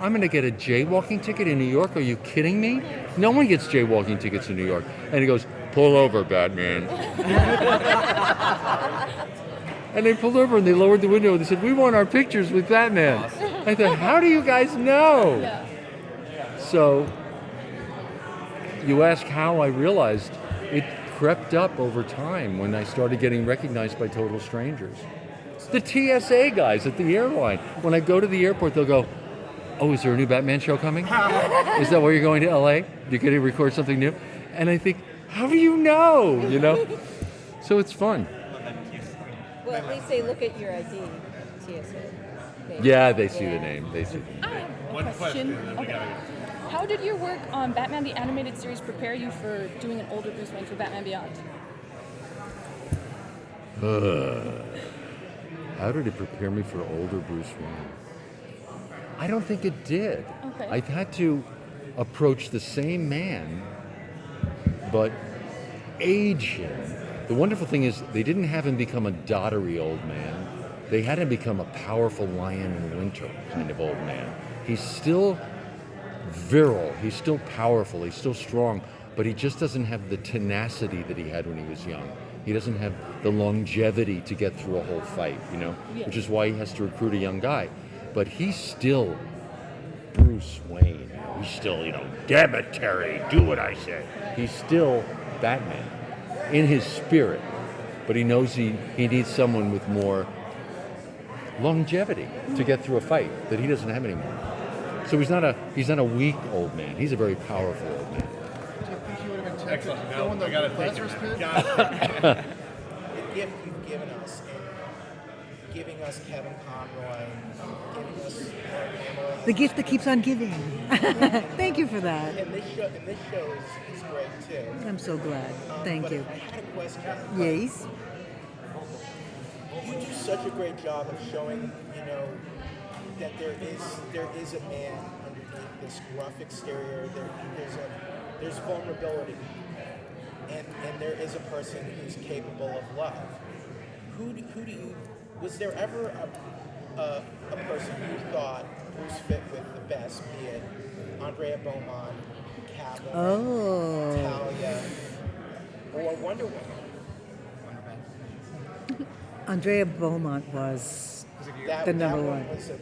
[SPEAKER 8] I'm going to get a jaywalking ticket in New York? Are you kidding me? No one gets jaywalking tickets in New York. And he goes, "Pull over, Batman." And they pulled over and they lowered the window and they said, "We want our pictures with Batman." I thought, how do you guys know?
[SPEAKER 7] Yeah.
[SPEAKER 8] So you ask how I realized it crept up over time when I started getting recognized by total strangers. The TSA guys at the airline, when I go to the airport, they'll go, "Oh, is there a new Batman show coming? Is that why you're going to LA? You get to record something new?" And I think, how do you know? You know? So it's fun.
[SPEAKER 1] Well, at least they look at your ID, TSA.
[SPEAKER 8] Yeah, they see the name. They see the name.
[SPEAKER 7] I have a question. Okay. How did your work on Batman the Animated Series prepare you for doing an older Bruce Wayne for Batman Beyond?
[SPEAKER 8] How did it prepare me for older Bruce Wayne? I don't think it did.
[SPEAKER 7] Okay.
[SPEAKER 8] I had to approach the same man, but age him. The wonderful thing is they didn't have him become a doddery old man. They had him become a powerful lion in winter kind of old man. He's still virile, he's still powerful, he's still strong, but he just doesn't have the tenacity that he had when he was young. He doesn't have the longevity to get through a whole fight, you know, which is why he has to recruit a young guy. But he's still Bruce Wayne. He's still, you know, "Damn it, Terry, do what I say." He's still Batman in his spirit, but he knows he needs someone with more longevity to get through a fight that he doesn't have anymore. So he's not a weak old man. He's a very powerful old man.
[SPEAKER 6] Do you think you would have been tempted to go in the Lazarus pit?
[SPEAKER 3] The gift you've given us in giving us Kevin Conroy, giving us Mark Hamill.
[SPEAKER 12] The gift that keeps on giving. Thank you for that.
[SPEAKER 3] And this show is great too.
[SPEAKER 12] I'm so glad. Thank
[SPEAKER 3] But
[SPEAKER 12] you.
[SPEAKER 3] if I had a question.
[SPEAKER 12] Yes.
[SPEAKER 3] You do such a great job of showing, you know, that there is a man underneath this gruff exterior. There's vulnerability, and there is a person who's capable of love. Who do you? Was there ever a person you thought Bruce fit with the best? Be it Andrea Beaumont, Catwoman, Talia, or Wonder Woman?
[SPEAKER 12] Andrea Beaumont was the number one.
[SPEAKER 3] Was a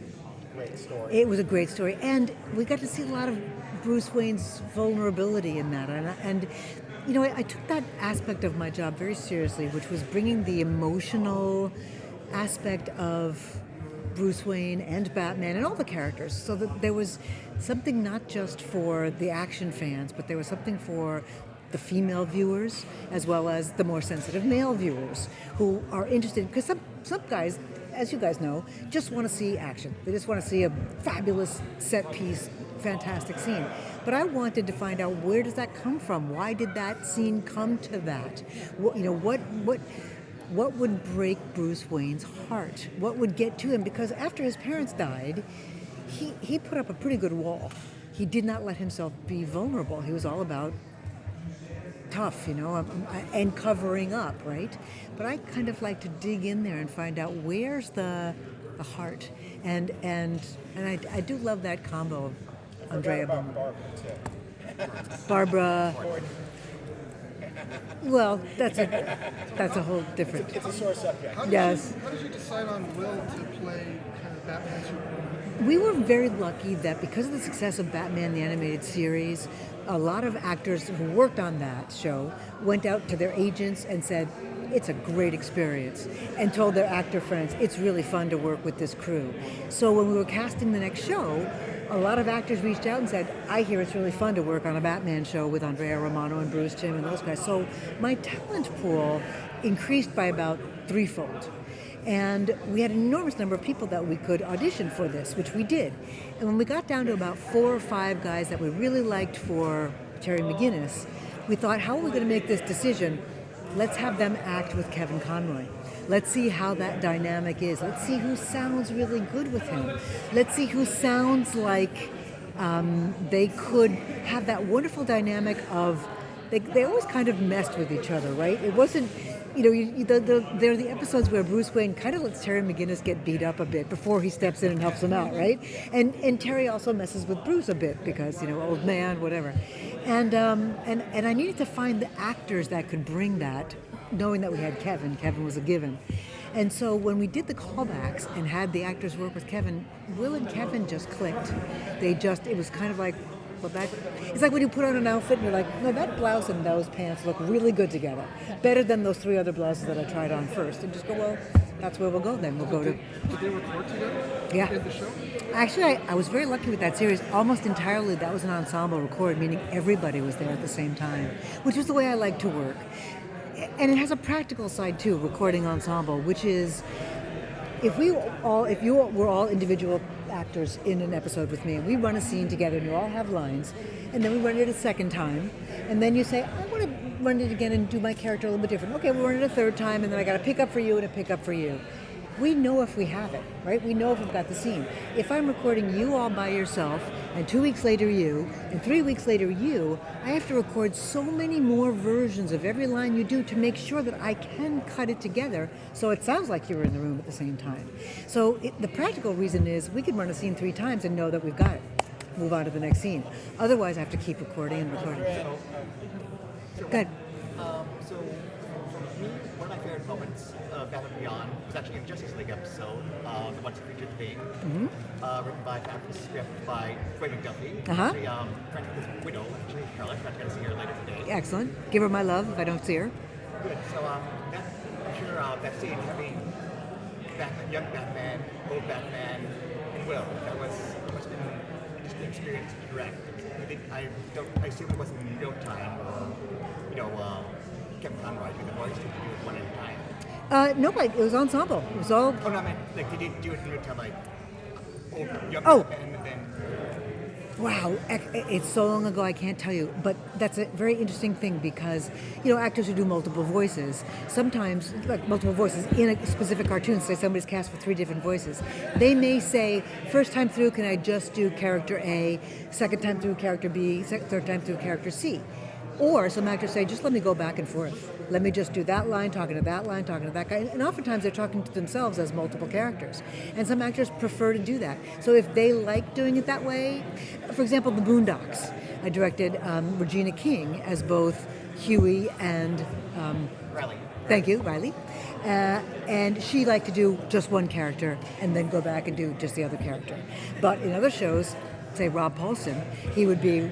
[SPEAKER 3] great story.
[SPEAKER 12] It was a great story, and we got to see a lot of Bruce Wayne's vulnerability in that. And you know, I took that aspect of my job very seriously, which was bringing the emotional aspect of Bruce Wayne and Batman and all the characters, so that there was something not just for the action fans, but there was something for the female viewers as well as the more sensitive male viewers who are interested, because some guys, as you guys know, just want to see action. They just want to see a fabulous set piece, fantastic scene. But I wanted to find out, where does that come from? Why did that scene come to that? What would break Bruce Wayne's heart? What would get to him? Because after his parents died, he put up a pretty good wall. He did not let himself be vulnerable. He was all about tough, you know, and covering up, right? But I kind of like to dig in there and find out, where's the heart, and I do love that combo of Andrea Beaumont. Barbara. Well, that's a whole different.
[SPEAKER 3] It's a sore subject.
[SPEAKER 6] How did you decide on Will to play kind of Batman Superman?
[SPEAKER 12] We were very lucky that because of the success of Batman the Animated Series, a lot of actors who worked on that show went out to their agents and said, it's a great experience, and told their actor friends, it's really fun to work with this crew. So when we were casting the next show, a lot of actors reached out and said, I hear it's really fun to work on a Batman show with Andrea Romano and Bruce Timm and those guys. So my talent pool increased by about threefold. And we had an enormous number of people that we could audition for this, which we did. And when we got down to about 4 or 5 guys that we really liked for Terry McGinnis, we thought, how are we going to make this decision? Let's have them act with Kevin Conroy. Let's see how that dynamic is. Let's see who sounds really good with him. Let's see who sounds like they could have that wonderful dynamic of, they always kind of messed with each other, right? It wasn't, there are the episodes where Bruce Wayne kind of lets Terry McGinnis get beat up a bit before he steps in and helps him out, right? And Terry also messes with Bruce a bit because, old man, whatever. And I needed to find the actors that could bring that, knowing that we had Kevin. Kevin was a given. And so when we did the callbacks and had the actors work with Kevin, Will and Kevin just clicked. It was kind of like, it's like when you put on an outfit and you're like, no, that blouse and those pants look really good together. Better than those 3 other blouses that I tried on first. And just go, well, that's where we'll go then. We'll go to...
[SPEAKER 6] Did they record together?
[SPEAKER 12] Yeah.
[SPEAKER 6] In the show?
[SPEAKER 12] Actually, I was very lucky with that series. Almost entirely, that was an ensemble record, meaning everybody was there at the same time, which was the way I like to work. And it has a practical side too, recording ensemble, which is if you were all individual actors in an episode with me, and we run a scene together, and you all have lines, and then we run it a second time, and then you say, I want to run it again and do my character a little bit different. Okay, we'll run it a third time, and then I got to pick up for you and a pick up for you. We know if we have it, right? We know if we've got the scene. If I'm recording you all by yourself, and 2 weeks later you, and 3 weeks later you, I have to record so many more versions of every line you do to make sure that I can cut it together so it sounds like you were in the room at the same time. So the practical reason is we could run a scene 3 times and know that we've got it. Move on to the next scene. Otherwise, I have to keep recording and recording. Good.
[SPEAKER 4] So, for me, one of my favorite moments of Batman Beyond was actually a Justice League episode, the one featured thing, written by script by Troy McDuffie. Actually, friends with his widow, actually, Charlotte. I'm going to see her later today.
[SPEAKER 12] Excellent. Give her my love if I don't see her.
[SPEAKER 4] Good. So, I'm sure that scene having young Batman, old Batman, and Will, that must have been an interesting experience to direct. I assume it wasn't in real time, Kevin Conroy doing the voice, did you do it one at a time?
[SPEAKER 12] No, it was ensemble. It was all...
[SPEAKER 4] Oh, no, I meant, did you do it in real time, young Batman, and then...
[SPEAKER 12] Wow, it's so long ago I can't tell you, but that's a very interesting thing because, actors who do multiple voices, sometimes, like multiple voices in a specific cartoon, say somebody's cast for 3 different voices, they may say, first time through, can I just do character A, second time through character B, third time through character C. Or some actors say, just let me go back and forth. Let me just do that line, talking to that line, talking to that guy. And oftentimes they're talking to themselves as multiple characters. And some actors prefer to do that. So if they like doing it that way, for example, The Boondocks. I directed Regina King as both Huey and...
[SPEAKER 4] Riley.
[SPEAKER 12] Thank you, Riley. And she liked to do just one character and then go back and do just the other character. But in other shows, say Rob Paulson, he would be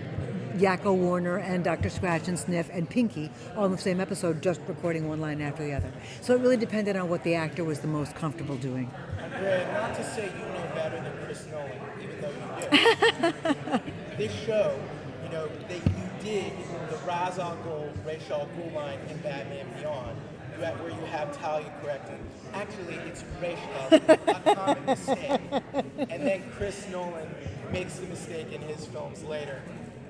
[SPEAKER 12] Yakko Warner and Dr. Scratch and Sniff and Pinky all in the same episode, just recording one line after the other. So it really depended on what the actor was the most comfortable doing.
[SPEAKER 3] Andrea, not to say you know better than Chris Nolan, even though you do. This show, you did the Ra's al Ghul, Ra's al Ghul line in Batman Beyond, where you have Talia correcting. Actually, it's Ra's al Ghul, a common mistake. And then Chris Nolan makes the mistake in his films later.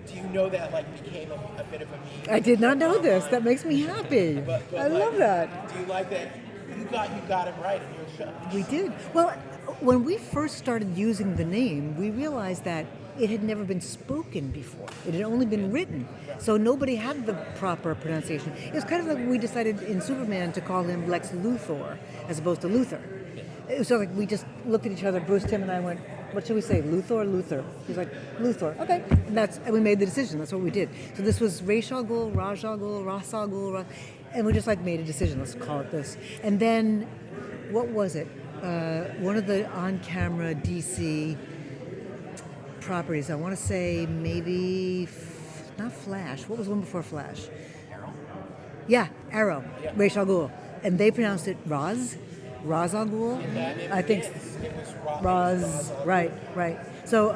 [SPEAKER 3] Do you know that became a bit of a meme?
[SPEAKER 12] I did not know this. That makes me happy.
[SPEAKER 3] But
[SPEAKER 12] I love that.
[SPEAKER 3] Do you like that? You got it right in your show.
[SPEAKER 12] We did. Well, when we first started using the name, we realized that it had never been spoken before. It had only been written. So nobody had the proper pronunciation. It was kind of like when we decided in Superman to call him Lex Luthor as opposed to Luthor. It was we just looked at each other, Bruce, Tim, and I went, what should we say, Luthor or Luther? He's like, Luthor. Okay. And we made the decision. That's what we did. So this was Ra's al Ghul, Ra's al Ghul, Ra's al Ghul, and we just made a decision. Let's call it this. And then, what was it? One of the on-camera DC properties. I want to say maybe not Flash. What was one before Flash?
[SPEAKER 4] Arrow.
[SPEAKER 12] Yeah, Arrow. Yeah. Ra's al Ghul. and they pronounced it Ra's al Ghul. I think
[SPEAKER 3] It was
[SPEAKER 12] Ra's, right. So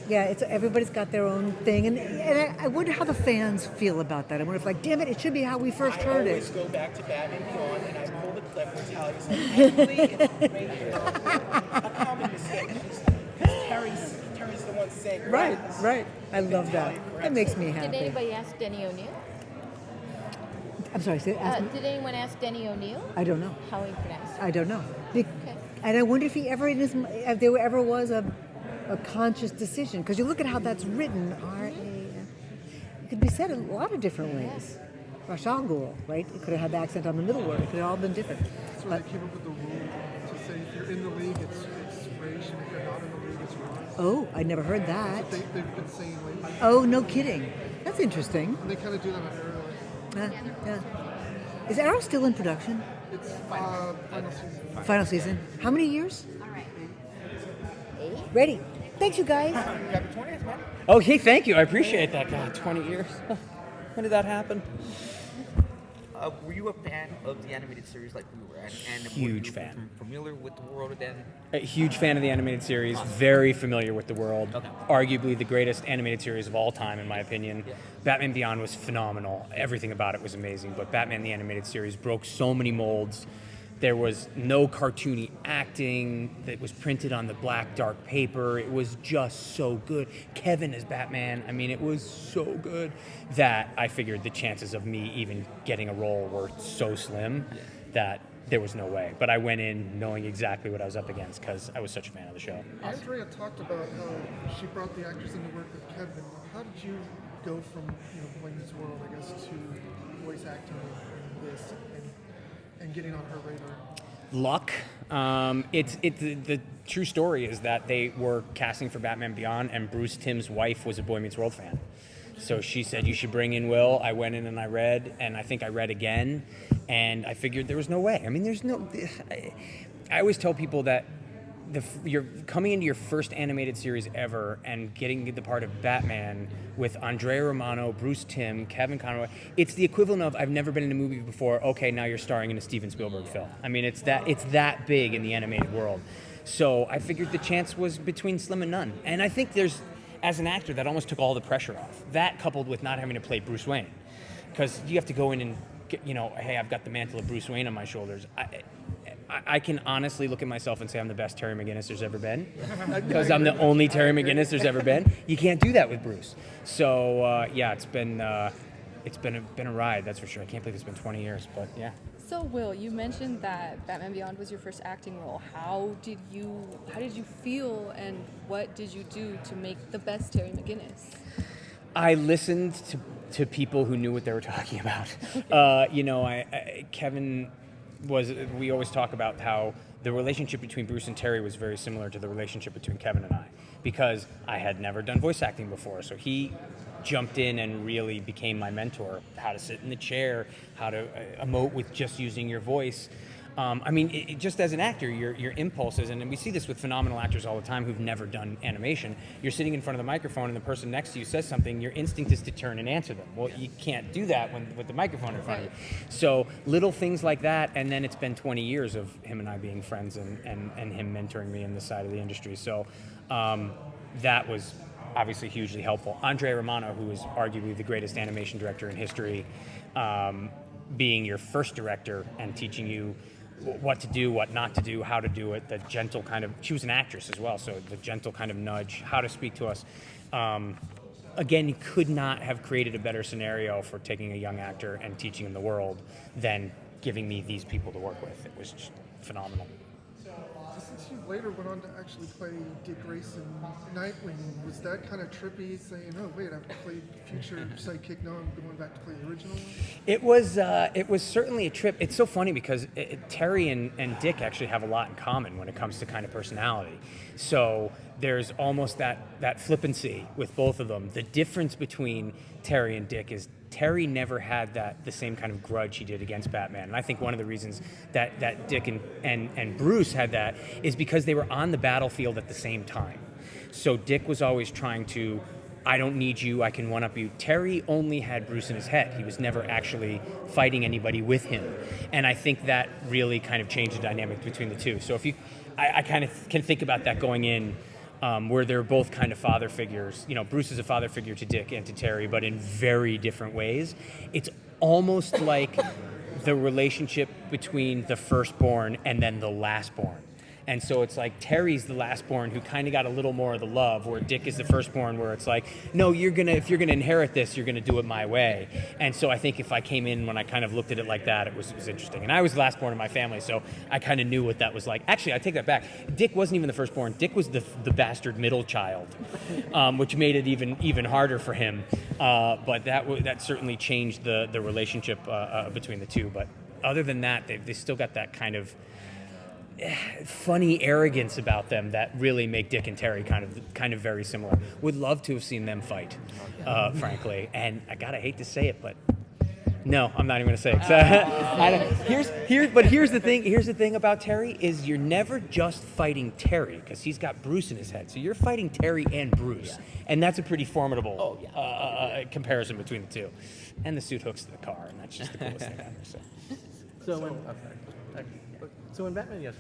[SPEAKER 12] yeah, it's everybody's got their own thing, and I wonder how the fans feel about that. I wonder if like, damn it should be how we first heard
[SPEAKER 3] I
[SPEAKER 12] it.
[SPEAKER 3] always go back to Batman Beyond, and I pull the clip where Tally's like, actually, it's a common mistake. Terry's the one saying
[SPEAKER 12] Right. I love that. That makes me
[SPEAKER 1] Did
[SPEAKER 12] happy.
[SPEAKER 1] anybody ask Denny O'Neil?
[SPEAKER 12] I'm sorry. Ask me.
[SPEAKER 1] Did anyone ask Denny O'Neil
[SPEAKER 12] I don't know.
[SPEAKER 1] how he pronounced it?
[SPEAKER 12] I don't know.
[SPEAKER 1] Okay.
[SPEAKER 12] And I wonder if he ever if there ever was a conscious decision, because you look at how that's written, it could be said in a lot of different ways. Ra's al Ghul, right? It could have had the accent on the middle word. It could have all been different.
[SPEAKER 6] That's why they came up with the rule to say if you're in the league, it's Raish, and if you're not in the league, it's Raz.
[SPEAKER 12] Oh, I never heard that.
[SPEAKER 6] They've been saying lately.
[SPEAKER 12] Oh, no kidding. That's interesting.
[SPEAKER 6] And they kind of do that on Arrow.
[SPEAKER 12] Yeah. Is Arrow still in production?
[SPEAKER 6] It's final season.
[SPEAKER 12] Final season. How many years? Ready. Thanks, you guys.
[SPEAKER 13] Okay, thank you. I appreciate that. God, 20 years. When did that happen?
[SPEAKER 11] Were you a fan of the animated series like we were? And
[SPEAKER 13] Huge
[SPEAKER 11] were you
[SPEAKER 13] fan.
[SPEAKER 11] Familiar with the world then?
[SPEAKER 13] A huge fan of the animated series. Very familiar with the world.
[SPEAKER 11] Okay.
[SPEAKER 13] Arguably the greatest animated series of all time, in my opinion.
[SPEAKER 11] Yeah.
[SPEAKER 13] Batman Beyond was phenomenal. Everything about it was amazing. But Batman the Animated Series broke so many molds. There was no cartoony acting that was printed on the black dark paper. It was just so good. Kevin as Batman, I mean, it was so good that I figured the chances of me even getting a role were so slim that there was no way. But I went in knowing exactly what I was up against because I was such a fan of the show.
[SPEAKER 6] Andrea talked about how she brought the actors into work with Kevin. How did you go from Wayne's World, I guess, to voice acting in this and getting on her radar?
[SPEAKER 13] Luck. The true story is that they were casting for Batman Beyond, and Bruce Timm's wife was a Boy Meets World fan. So she said, you should bring in Will. I went in and I read, and I think I read again, and I figured there was no way. I mean, I always tell people that you're coming into your first animated series ever and getting the part of Batman with Andrea Romano, Bruce Timm, Kevin Conroy. It's the equivalent of I've never been in a movie before. Okay, now you're starring in a Steven Spielberg film. I mean, it's that big in the animated world. So I figured the chance was between slim and none. And I think as an actor, that almost took all the pressure off. That coupled with not having to play Bruce Wayne, because you have to go in and hey, I've got the mantle of Bruce Wayne on my shoulders. I can honestly look at myself and say I'm the best Terry McGinnis there's ever been, because I'm the only Terry McGinnis there's ever been. You can't do that with Bruce. So it's been a ride, that's for sure. I can't believe it's been 20 years, but yeah.
[SPEAKER 7] So Will, you mentioned that Batman Beyond was your first acting role. How did you feel, and what did you do to make the best Terry McGinnis?
[SPEAKER 13] I listened to people who knew what they were talking about. Kevin we always talk about how the relationship between Bruce and Terry was very similar to the relationship between Kevin and I, because I had never done voice acting before. So he jumped in and really became my mentor, how to sit in the chair, how to emote with just using your voice. Just as an actor, your impulses, and we see this with phenomenal actors all the time who've never done animation. You're sitting in front of the microphone and the person next to you says something, your instinct is to turn and answer them. Well, you can't do that with the microphone in front of you. So little things like that, and then it's been 20 years of him and I being friends and him mentoring me in this side of the industry. So that was obviously hugely helpful. Andrea Romano, who is arguably the greatest animation director in history, being your first director and teaching you what to do, what not to do, how to do it, the gentle kind of, she was an actress as well, so the gentle kind of nudge, how to speak to us. Again, you could not have created a better scenario for taking a young actor and teaching him the world than giving me these people to work with. It was just phenomenal.
[SPEAKER 6] Since you later went on to actually play Dick Grayson Nightwing, was that kind of trippy, saying, oh wait, I've played future sidekick, now I'm going back to play the original one?
[SPEAKER 13] It was certainly a trip. It's so funny because Terry and Dick actually have a lot in common when it comes to kind of personality. So there's almost that flippancy with both of them. The difference between Terry and Dick is Terry never had the same kind of grudge he did against Batman. And I think one of the reasons that Dick and Bruce had that is because they were on the battlefield at the same time. So Dick was always trying to I don't need you, I can one-up you. Terry only had Bruce in his head. He was never actually fighting anybody with him. And I think that really kind of changed the dynamic between the two. So I kind of can think about that going in, where they're both kind of father figures. Bruce is a father figure to Dick and to Terry, but in very different ways. It's almost like the relationship between the firstborn and then the lastborn. And so it's like Terry's the lastborn who kind of got a little more of the love, where Dick is the firstborn, where it's like, no, if you're gonna inherit this, you're gonna do it my way. And so I think if I came in when I kind of looked at it like that, it was interesting. And I was the lastborn in my family, so I kind of knew what that was like. Actually, I take that back. Dick wasn't even the firstborn. Dick was the bastard middle child, which made it even harder for him. But that certainly changed the relationship between the two. But other than that, they still got that kind of funny arrogance about them that really make Dick and Terry kind of very similar. Would love to have seen them fight, frankly. And I gotta hate to say it, but no, I'm not even gonna say it. But here's the thing. Here's the thing about Terry is you're never just fighting Terry because he's got Bruce in his head. So you're fighting Terry and Bruce, and that's a pretty formidable comparison between the two. And the suit hooks to the car, and that's just the coolest thing ever.
[SPEAKER 14] So when Batman,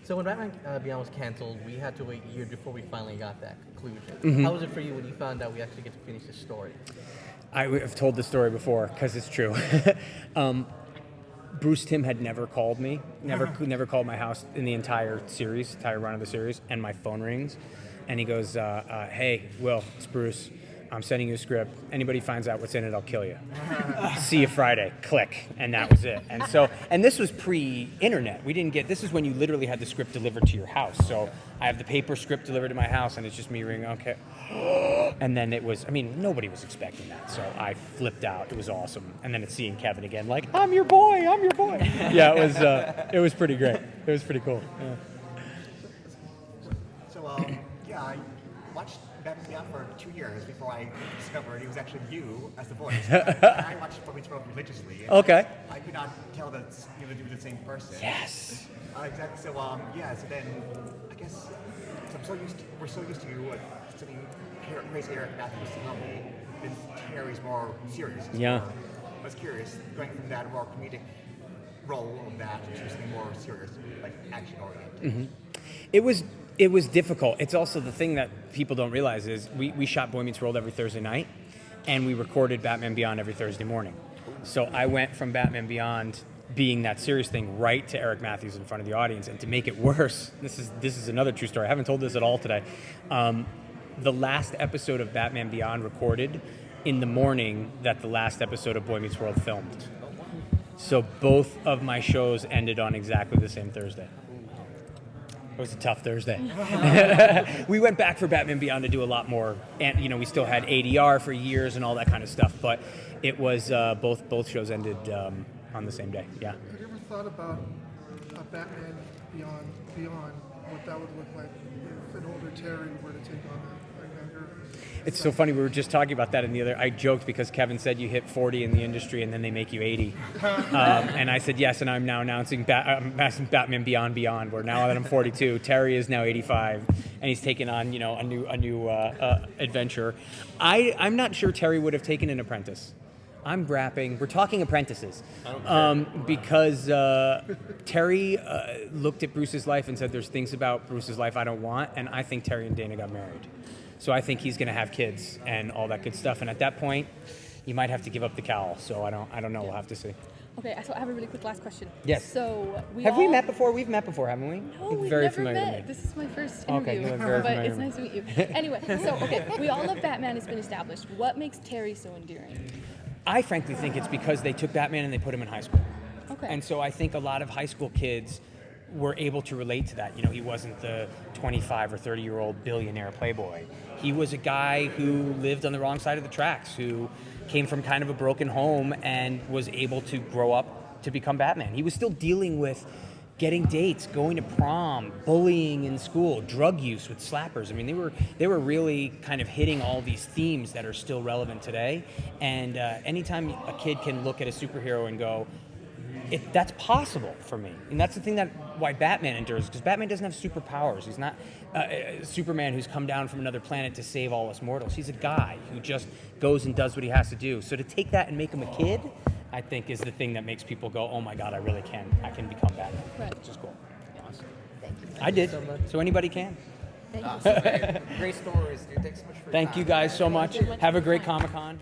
[SPEAKER 14] So when Batman Beyond was canceled, we had to wait a year before we finally got that conclusion.
[SPEAKER 13] Mm-hmm.
[SPEAKER 14] How was it for you when you found out we actually get to finish the story?
[SPEAKER 13] I've told this story before because it's true. Bruce Timm had never called me, never called my house in the entire run of the series, and my phone rings, and he goes, "Hey, Will, it's Bruce. I'm sending you a script. Anybody finds out what's in it, I'll kill you. See you Friday." Click. And that was it. And this was pre-internet. This is when you literally had the script delivered to your house. So I have the paper script delivered to my house, and it's just me ringing, okay. And then nobody was expecting that. So I flipped out. It was awesome. And then it's seeing Kevin again, like, I'm your boy. Yeah, it was pretty great. It was pretty cool. Yeah.
[SPEAKER 4] I watched Batman Beyond for 2 years before I discovered it was actually you as the voice. I watched Boy Meets World religiously. And
[SPEAKER 13] Okay.
[SPEAKER 4] I could not tell that you were the same person.
[SPEAKER 13] Yes.
[SPEAKER 4] Exactly. So so then I guess we're so used to something crazy Eric Matthews to me. Then Terry's more serious.
[SPEAKER 13] Yeah.
[SPEAKER 4] I was curious, going from that more comedic role of that to something more serious, like action oriented.
[SPEAKER 13] Mm-hmm. It was difficult. It's also the thing that people don't realize is we shot Boy Meets World every Thursday night, and we recorded Batman Beyond every Thursday morning. So I went from Batman Beyond being that serious thing right to Eric Matthews in front of the audience. And to make it worse, this is another true story. I haven't told this at all today. The last episode of Batman Beyond recorded in the morning that the last episode of Boy Meets World filmed. So both of my shows ended on exactly the same Thursday. It was a tough Thursday. We went back for Batman Beyond to do a lot more, and we still had ADR for years and all that kind of stuff. But it was both shows ended on the same day. Yeah.
[SPEAKER 6] Have you ever thought about Batman Beyond, what that would look like if an older Terry were to take on a younger?
[SPEAKER 13] It's so funny. We were just talking about that in the other. I joked because Kevin said you hit 40 in the industry and then they make you 80, and I said yes. And I'm now announcing Batman Beyond. Where now that I'm 42, Terry is now 85, and he's taken on a new adventure. I'm not sure Terry would have taken an apprentice. I'm rapping. We're talking apprentices, because Terry looked at Bruce's life and said, "There's things about Bruce's life I don't want," and I think Terry and Dana got married. So I think he's going to have kids and all that good stuff. And at that point, you might have to give up the cowl. So I don't know. We'll have to see.
[SPEAKER 7] Okay, so I have a really quick last question.
[SPEAKER 13] Yes.
[SPEAKER 7] So
[SPEAKER 13] we met before? We've met before, haven't we?
[SPEAKER 7] No, we've
[SPEAKER 13] very
[SPEAKER 7] never
[SPEAKER 13] familiar
[SPEAKER 7] met.
[SPEAKER 13] to me.
[SPEAKER 7] This is my first
[SPEAKER 13] Okay,
[SPEAKER 7] interview,
[SPEAKER 13] very
[SPEAKER 7] but
[SPEAKER 13] familiar
[SPEAKER 7] it's nice to meet you. Anyway, so we all love Batman. It's been established. What makes Terry so endearing?
[SPEAKER 13] I frankly think it's because they took Batman and they put him in high school.
[SPEAKER 7] Okay.
[SPEAKER 13] And so I think a lot of high school kids were able to relate to that. He wasn't the 25 or 30-year-old billionaire playboy. He was a guy who lived on the wrong side of the tracks, who came from kind of a broken home and was able to grow up to become Batman. He was still dealing with getting dates, going to prom, bullying in school, drug use with slappers. I mean, they were really kind of hitting all these themes that are still relevant today. And anytime a kid can look at a superhero and go, that's possible for me, and that's the thing why Batman endures, because Batman doesn't have superpowers. He's not Superman who's come down from another planet to save all us mortals. He's a guy who just goes and does what he has to do. So to take that and make him a kid, I think is the thing that makes people go, oh my God, I can become Batman, which is cool.
[SPEAKER 1] Awesome. Thank you.
[SPEAKER 13] I did, so anybody can.
[SPEAKER 1] Thank you.
[SPEAKER 14] Great stories, dude. Thanks so much for your
[SPEAKER 13] Thank
[SPEAKER 14] time.
[SPEAKER 13] you guys so much. Have a great Comic-Con.